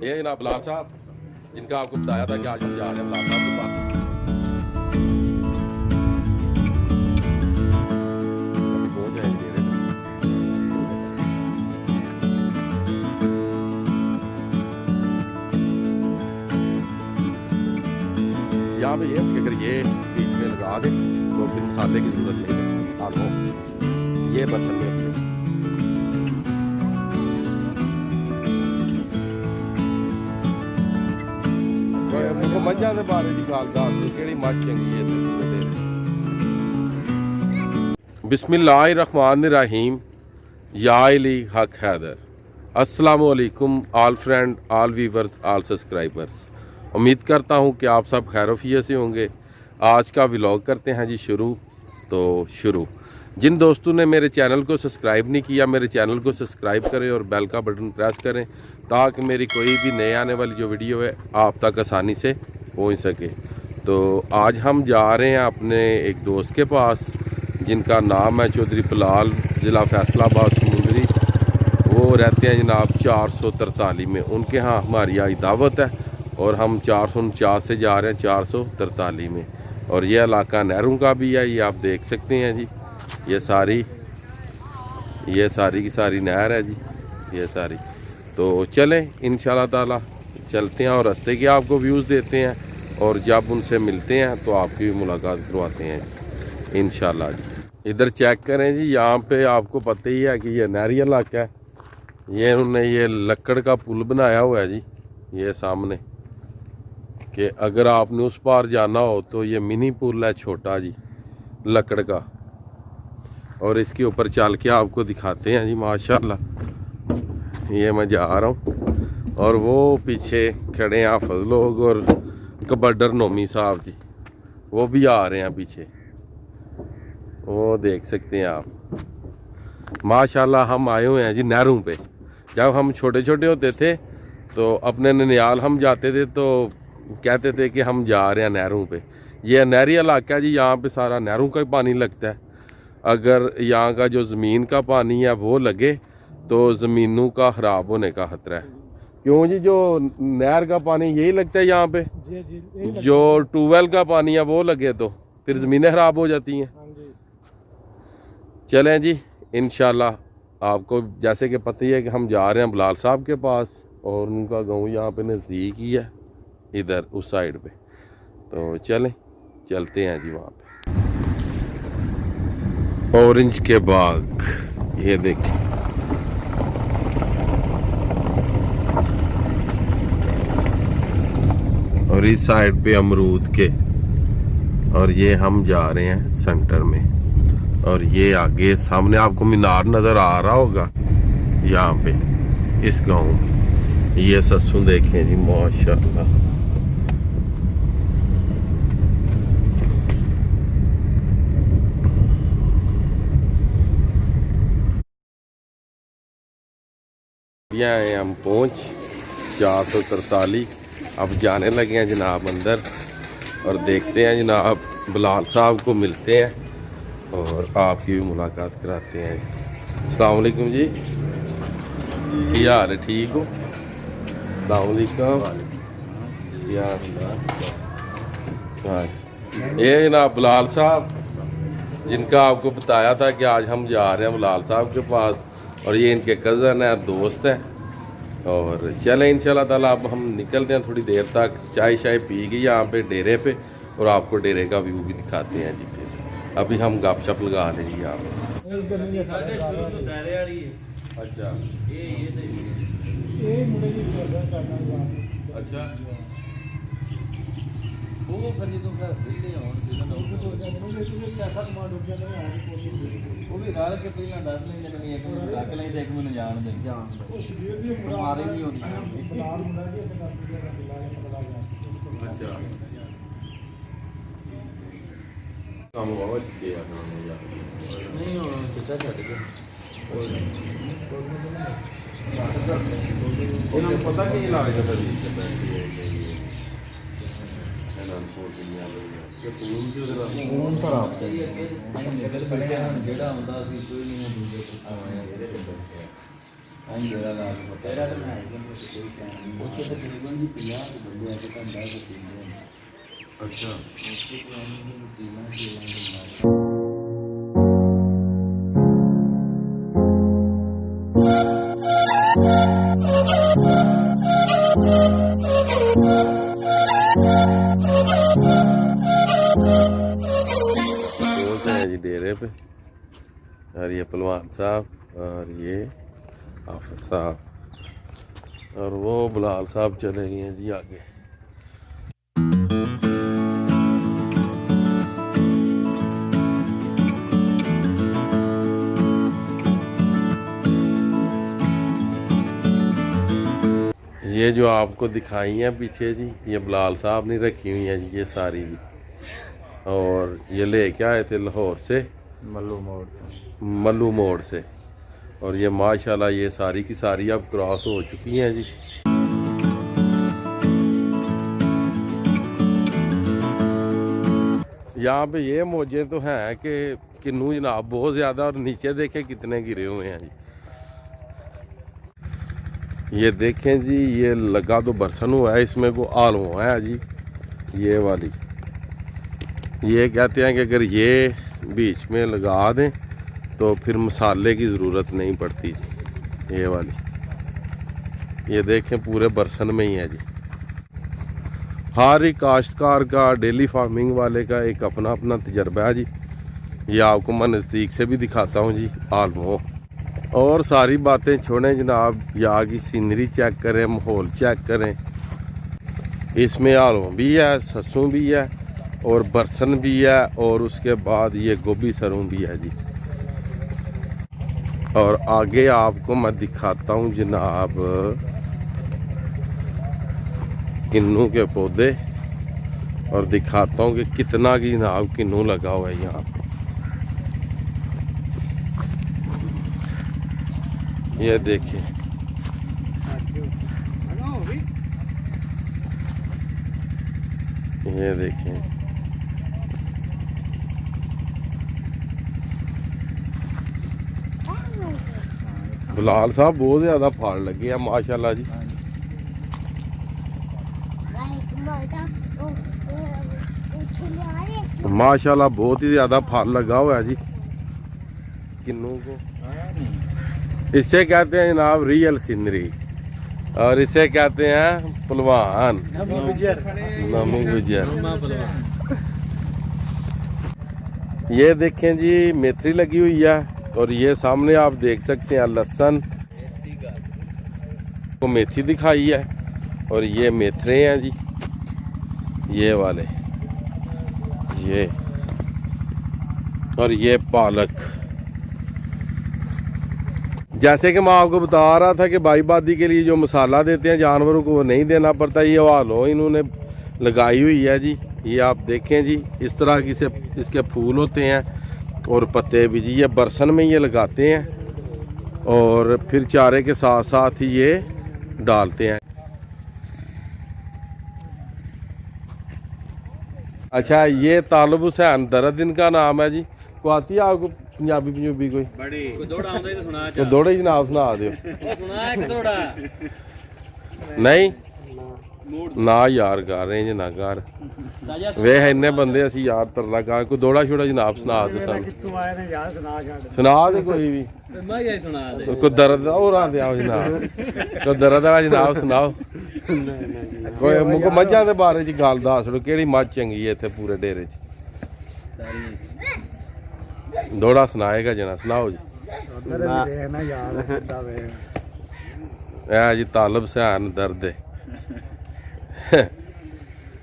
ये जनाब बिलाल साहब, जिनका आपको बताया था कि आज हम जा रहे हैं बिलाल साहब के पास। अभी पहुंच जाएंगे। यहाँ पे ये अगर ये बीच में लगा दे तो फिर मसाले की जरूरत नहीं है। आलू ये बर्तन में मजा के बारे की गल दस कि मच चंगी है। बिस्मिल्लाहिर्रहमानिर्रहीम। या अली हक हैदर। अस्सलाम वालेकुम all friend, all viewers, all subscribers. उम्मीद करता हूँ कि आप सब खैरोफियत से होंगे। आज का व्लॉग करते हैं जी शुरू। जिन दोस्तों ने मेरे चैनल को सब्सक्राइब नहीं किया, मेरे चैनल को सब्सक्राइब करें और बेल का बटन प्रेस करें ताकि मेरी कोई भी नए आने वाली जो वीडियो है आप तक आसानी से पहुंच सके। तो आज हम जा रहे हैं अपने एक दोस्त के पास जिनका नाम है चौधरी बिलाल, ज़िला फैसलाबाद समुंदरी। वो रहते हैं जनाब 443 में। उनके यहाँ हमारी आज दावत है और हम 449 से जा रहे हैं 443 में। और ये इलाका नहरों का भी है, ये आप देख सकते हैं जी। ये सारी की सारी नहर है जी, ये सारी। तो चलें इंशाल्लाह ताला चलते हैं और रास्ते के आपको व्यूज़ देते हैं और जब उनसे मिलते हैं तो आपकी भी मुलाकात करवाते हैं इंशाल्लाह जी। इधर चेक करें जी, यहाँ पे आपको पता ही है कि ये नहरी इलाका है। ये उन्होंने ये लकड़ का पुल बनाया हुआ है जी, ये सामने, कि अगर आपने उस पार जाना हो तो ये मिनी पुल है छोटा जी, लकड़ का। और इसके ऊपर चल के आपको दिखाते हैं जी माशाल्लाह। ये मैं जा रहा हूँ और वो पीछे खड़े हैं हाफिज लोग और कबड्डर नोमी साहब जी, वो भी आ रहे हैं पीछे, वो देख सकते हैं आप माशाल्लाह। हम आए हुए हैं जी नहरों पे। जब हम छोटे छोटे होते थे तो अपने ननियाल हम जाते थे तो कहते थे कि हम जा रहे हैं नहरों पे। ये नहरी इलाका है जी, यहाँ पे सारा नहरों का पानी लगता है। अगर यहाँ का जो ज़मीन का पानी है वो लगे तो ज़मीनों का ख़राब होने का ख़तरा है। क्यों जी? जो नहर का पानी यही लगता है यहाँ पे, जो ट्यूबवेल का पानी है वो लगे तो फिर ज़मीनें ख़राब हो जाती हैं। चलें जी इंशाल्लाह। आपको जैसे कि पता ही है कि हम जा रहे हैं बिलाल साहब के पास और उनका गांव यहाँ पे नज़दीक ही है, इधर उस साइड पे। तो चलते हैं जी वहाँ पे। ऑरेंज के बाग, ये देखिए, और इस साइड पे अमरूद के। और ये हम जा रहे हैं सेंटर में। और ये आगे सामने आपको मीनार नज़र आ रहा होगा यहाँ पे इस गांव में। ये सस्सू देखें जी माशाल्लाह। हैं हम पहुँच 443। अब जाने लगे हैं जनाब अंदर और देखते हैं जनाब बिलाल साहब को मिलते हैं और आपकी भी मुलाकात कराते हैं। अस्सलाम वालेकुम जी, क्या हाल है? ठीक हो? अस्सलाम वालेकुम। हाँ, ये जनाब बिलाल साहब, जिनका आपको बताया था कि आज हम जा रहे हैं बिलाल साहब के पास। और ये इनके कज़न है, दोस्त हैं। और चलें इंशाल्लाह ताला अब हम निकलते हैं थोड़ी देर तक। चाय शाय पी गई यहाँ पे डेरे पे और आपको डेरे का व्यू भी दिखाते हैं जी। फिर अभी हम गपशप लगा लें जी यहाँ पे। अच्छा अच्छा, ਉਹ ਵੀ ਰਲ ਕੇ ਪਹਿਲਾਂ ਦੱਸ ਲੈਂਦੇ ਨੇ, ਇੱਕ ਨੂੰ ਰੱਖ ਲੈਂਦੇ ਇੱਕ ਮੈਨੂੰ ਜਾਣ ਦੇ ਬਿਮਾਰੀ ਵੀ ਹੋਣੀ अच्छा, काम बहुत किया ਨਹੀਂ ਹੁਣ ਕਿੱਦਾਂ ਛੱਡ ਕੇ ਉਹਨਾਂ ਨੂੰ ਪਤਾ ਨਹੀਂ ਲੱਗਦਾ ਤਾਂ ਜੀ ਫੋਨ ਪਰ ਆਪੇ ਜਿਹੜਾ ਹੁੰਦਾ ਸੀ ਕੋਈ ਨਹੀਂ ਦੂਜੇ आई डेरा ला के तेरा तो मैं कि मुझे कोई टाइम नहीं मुझे तो तकरीबन जी 50 बंदे आके धंधा को पींदे हैं अच्छा उसके प्लान में पीना चाहिए पहुंचे हैं जी डेरे पे और ये पहलवान साहब और ये हाफिज साहब और वो बिलाल साहब चले गए हैं जी आगे। ये जो आपको दिखाई हैं पीछे जी ये बिलाल साहब ने रखी हुई हैं जी ये सारी जी और ये लेके आए थे लाहौर से मल्लू मोड़ से और ये माशाल्लाह ये सारी की सारी अब क्रॉस हो चुकी हैं जी। यहाँ पे ये मौजे तो हैं कि किन्नू जनाब बहुत ज़्यादा और नीचे देखें कितने गिरे हुए हैं जी। ये देखें जी ये लगा तो बरसन हुआ है इसमें को आल हुआ है जी ये वाली। ये कहते हैं कि अगर ये बीच में लगा दें तो फिर मसाले की ज़रूरत नहीं पड़ती जी ये वाली। ये देखें पूरे बरसन में ही है जी। हर एक काश्तकार का डेली फार्मिंग वाले का एक अपना अपना तजर्बा है जी। ये आपको मैं नज़दीक से भी दिखाता हूँ जी आलमो और सारी बातें छोड़ें जनाब यहाँ की सीनरी चेक करें माहौल चेक करें। इसमें आलू भी है सरसों भी है और बरसन भी है और उसके बाद ये गोभी सरों भी है जी। और आगे आपको मैं दिखाता हूँ जनाब किन्नू के पौधे और दिखाता हूँ कि कितना की जनाब किन्नू लगा हुआ है यहाँ पे। ये देखिए ये देखिए बिलाल साहब बहुत ज़्यादा फाड़ लगे हैं माशाल्लाह जी। माशाल्लाह बहुत ही ज़्यादा फल लगा हुआ है जी किन्नू को। इसे कहते हैं जनाब रियल सीनरी और इसे कहते हैं पहलवान नमी गुजर। ये देखें जी मेथी लगी हुई है और ये सामने आप देख सकते हैं लहसुन को मेथी दिखाई है और ये मेथरे हैं जी ये वाले ये और ये पालक। जैसे कि मैं आपको बता रहा था कि बाईबादी के लिए जो मसाला देते हैं जानवरों को वो नहीं देना पड़ता। ये वालो इन्होंने लगाई हुई है जी। ये आप देखें जी इस तरह की से इसके फूल होते हैं और पत्ते भी जी। ये बरसन में ये लगाते हैं और फिर चारे के साथ साथ ही ये डालते हैं। अच्छा ये तालिब हुसैन दरद इनका नाम है जी। को आती है आपको पंजाबी पंजूबी कोई तो दौड़े जनाब सुना दो नहीं ना यार गा रहे जी ना घर वे इन्ने बंदे असी यार तरला गा कोई दौड़ा छोड़ा जनाब सुना दो सुना दे कोई भी कोई दर्द और जनाब कोई दर्द वाला जनाब सुनाओ कोई मुझे मझां दे बारे च गल दस छो केड़ी मझ चंगी है इत्थे पूरे डेरे च दौड़ा सुनाएगा जना सुनाओ जी। ऐ जी तालिब हुसैन दर्द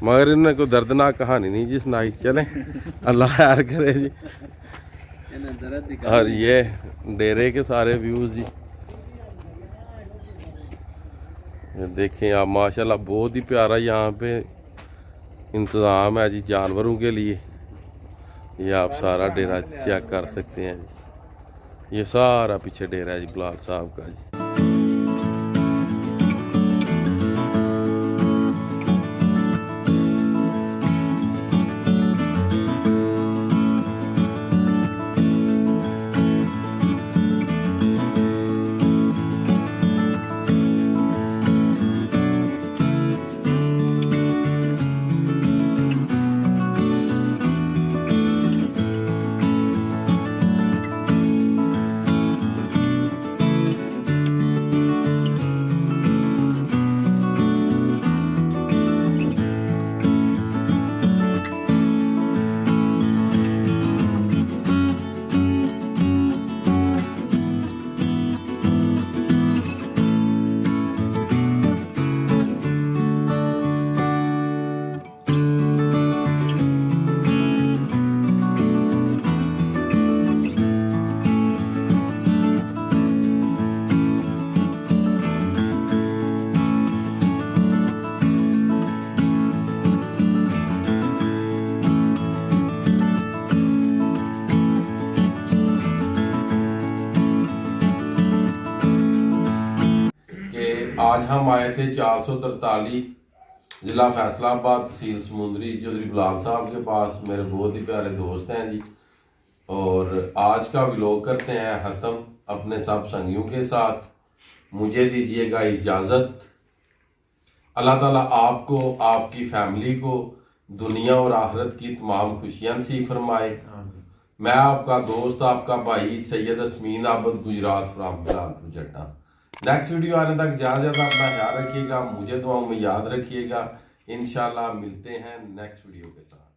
मगर इन्हें कोई दर्दनाक कहानी नहीं जी सुनाई। चले अल्लाह यार करे जी। और ये डेरे के सारे व्यूज जी देखें आप माशाल्लाह बहुत ही प्यारा यहाँ पे इंतज़ाम है जी जानवरों के लिए। ये आप सारा डेरा चेक कर सकते हैं जी। ये सारा पीछे डेरा है जी बिलाल साहब का जी। आज हम आए थे 443 ज़िला फैसलाबाद, तहसील समुंदरी, चौधरी बिलाल साहब के पास। मेरे बहुत ही प्यारे दोस्त हैं जी। और आज का व्लॉग करते हैं ख़त्म अपने सब संगियों के साथ। मुझे दीजिएगा इजाज़त। अल्लाह ताला आपको, आपकी फैमिली को दुनिया और आखिरत की तमाम खुशियां नसीब फरमाए। मैं आपका दोस्त, आपका भाई सैयद असमीन आबद, गुजरात फ्राम बिलालपुर जट्टा। नेक्स्ट वीडियो आने तक ज़्यादा अपना ख्याल रखिएगा, मुझे दुआओं में याद रखिएगा। इंशाल्लाह मिलते हैं नेक्स्ट वीडियो के साथ।